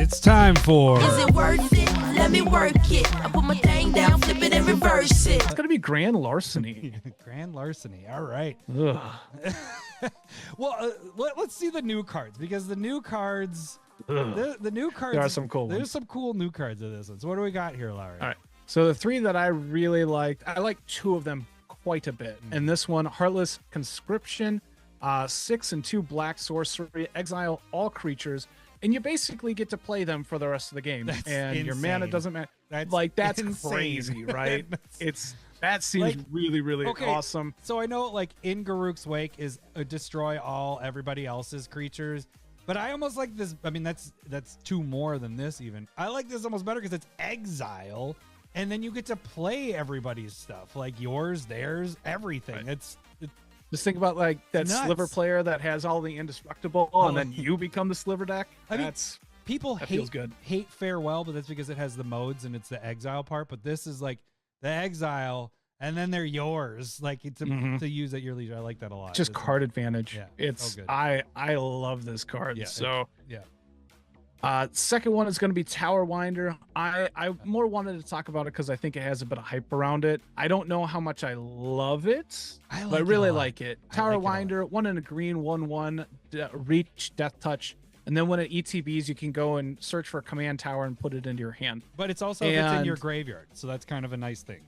It's time for... Is it worth it? Let me work it. I put my thing down, flip it and reverse it. It's gonna be grand larceny. Grand larceny. All right. Ugh. Well, let's see the new cards, because the new cards, the new cards. There are some cool There's ones. some cool new cards in this one. So what do we got here, Larry? All right. So the three that I really liked, I like two of them quite a bit. And this one, Heartless Conscription, 6 and 2 black sorcery, exile all creatures, and you basically get to play them for the rest of the game. That's and insane. your mana doesn't matter. That's insane. crazy, right? That seems Like, really okay, awesome. So I know, like, in Garruk's Wake is destroy everybody else's creatures, but I almost like this. I mean, that's two more than this even. I like this almost better because it's exile, and then you get to play everybody's stuff, like yours, theirs, everything. Right. It's Just think about like that nuts. sliver player that has all the indestructible, and then you become the sliver deck. I mean, That's people that feels good. hate farewell, but that's because it has the modes and it's the exile part. But this is like the exile, and then they're yours, like to use at your leisure. I like that a lot. Just It's- card advantage. Yeah, It's so good. I love this card. Yeah, So yeah. second one is going to be Tower Winder. I more wanted to talk about it because I think it has a bit of hype around it. I don't know how much I love it, I but like I it really a lot. like it. I Tower like it a lot. Winder, 1 in a green, 1/1, reach, death touch, and then when it ETBs, you can go and search for a command tower and put it into your hand. But it's also if it's in your And- graveyard, so that's kind of a nice thing.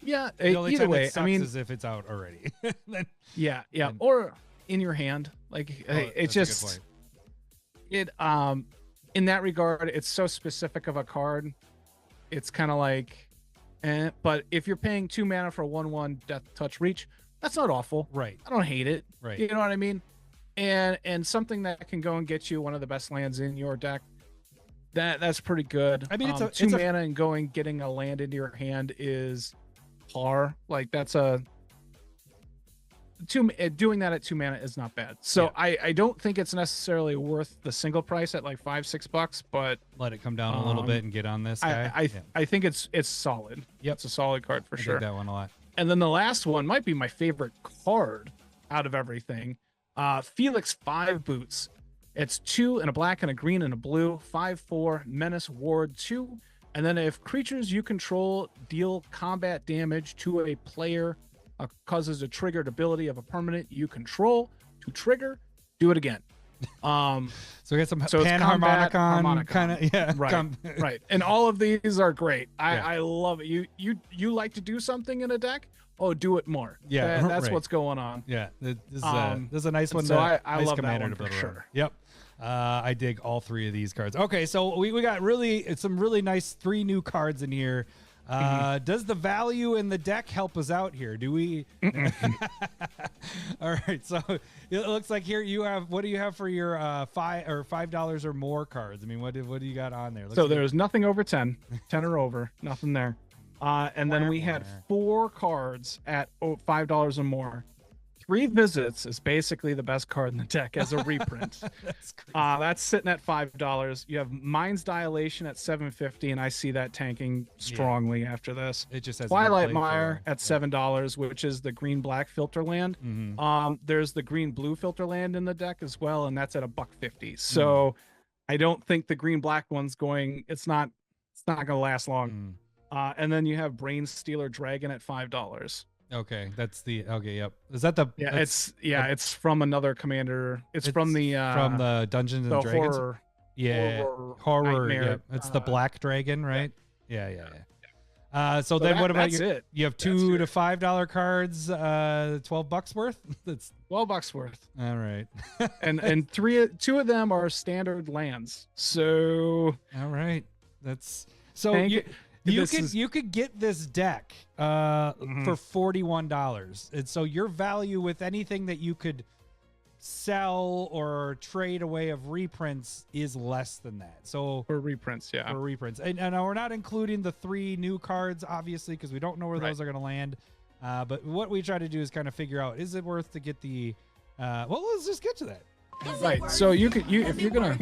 Yeah, The only either time way, it sucks I mean, is if it's out already. Then, yeah, and- or in your hand. Like oh, it's that's a good just point. in that regard, it's so specific of a card. It's kind of like, but if you're paying 2 mana for a 1/1 death touch reach, that's not awful. Right. I don't hate it. Right. You know what I mean? And something that can go and get you one of the best lands in your deck. That's pretty good. I mean, it's a- 2 it's a- mana and getting a land into your hand is par. Like that's a doing that at 2 mana is not bad. So Yeah. I don't think it's necessarily worth the single price at like $5-6, but Let it come down a little bit and get on this guy. I think it's solid. Yep. It's a solid card for I sure. dig that one a lot. And then the last one might be my favorite card out of everything. Felix 5 Boots. It's 2 and a black and a green and a blue, 5/4 menace ward 2. And then if creatures you control deal combat damage to a player, causes a triggered ability of a permanent you control to trigger, do it again. So we got some So it's combat, Panharmonicon kind of, yeah. Right, right. And all of these are great. Yeah. I love it. You like to do something in a deck? Oh, do it more. Yeah, That's right. what's going on. Yeah, this is a nice one. so I nice love that commander one to for build around. sure. Yep. I dig all 3 of these cards. Okay, so we got some really nice 3 new cards in here. Does the value in the deck help us out here? Do we? All right, so it looks like here you have. What do you have for your $5 or more cards? I mean, what do you got on there? Looks So like- there's nothing over 10, 10 or over, nothing there. And then we had 4 cards at $5 or more. 3 Visits is basically the best card in the deck as a reprint. That's crazy. That's sitting at $5. You have Mind's Dilation at $7.50, and I see that tanking strongly after this. It just has Twilight Mire at $7, which is the green-black filter land. There's the green-blue filter land in the deck as well, and that's at $1.50. So I don't think the green-black one's going. It's not gonna last long. And then you have Brain Stealer Dragon at $5. Okay, that's the Yep. Is that the? Yeah, that's it's from another commander. It's from the Dungeons and the Dragons. horror. Yeah, horror. nightmare, Yep. It's the black dragon, right? Yeah. So then, what about that's it? You have $2 to $5 cards, $12 worth. That's $12 worth. all right. and 2 of them are standard lands. So All right. That's so Thank you. you. You could get this deck for $41, and so your value with anything that you could sell or trade away of reprints is less than that. So for reprints, yeah. for reprints, and we're not including the 3 new cards, obviously, because we don't know where those are going to land. But what we try to do is kind of figure out, is it worth to get the? Well, let's just get to that. Right. So you if you're gonna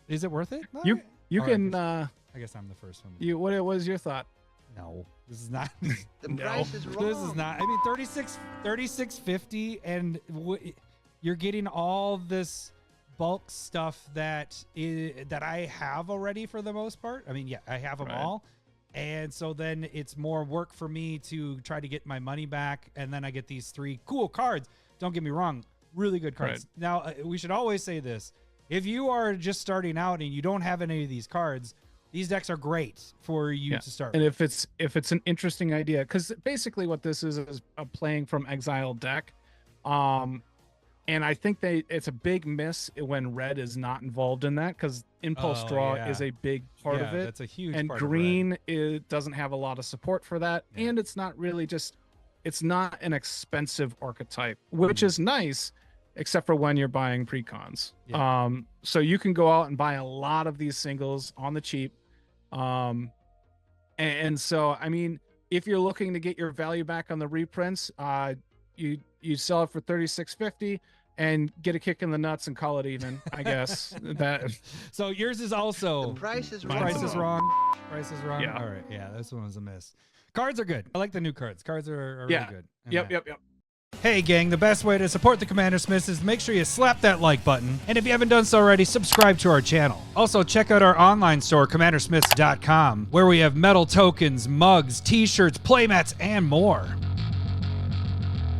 Is it worth it? All you right. you All can right. I guess I'm the first one. what was your thought? No, this is not. The price is wrong. This is not. I mean, 36.50, and you're getting all this bulk stuff that I have already for the most part. I mean, yeah, I have them all. And so then it's more work for me to try to get my money back. And then I get these 3 cool cards. Don't get me wrong. Really good cards. Right. Now, we should always say this. If you are just starting out and you don't have any of these cards, these decks are great for you to start. And if it's an interesting idea, because basically what this is a playing from exile deck. And I think it's a big miss when red is not involved in that, because impulse draw is a big part of it. That's a huge and part green doesn't have a lot of support for that. And it's not really it's not an expensive archetype, which is nice, except for when you're buying precons. So you can go out and buy a lot of these singles on the cheap. And so, I mean, if you're looking to get your value back on the reprints, you sell it for $36.50 and get a kick in the nuts and call it even, I guess. That. So yours is also The price is Price wrong. is wrong. Price is wrong. Yeah. All right. Yeah, this one was a miss. Cards are good. I like the new cards. Cards are really good. Yep. Hey, gang, the best way to support the Commander Smiths is to make sure you slap that like button. And if you haven't done so already, subscribe to our channel. Also, check out our online store, commandersmiths.com, where we have metal tokens, mugs, t-shirts, playmats, and more.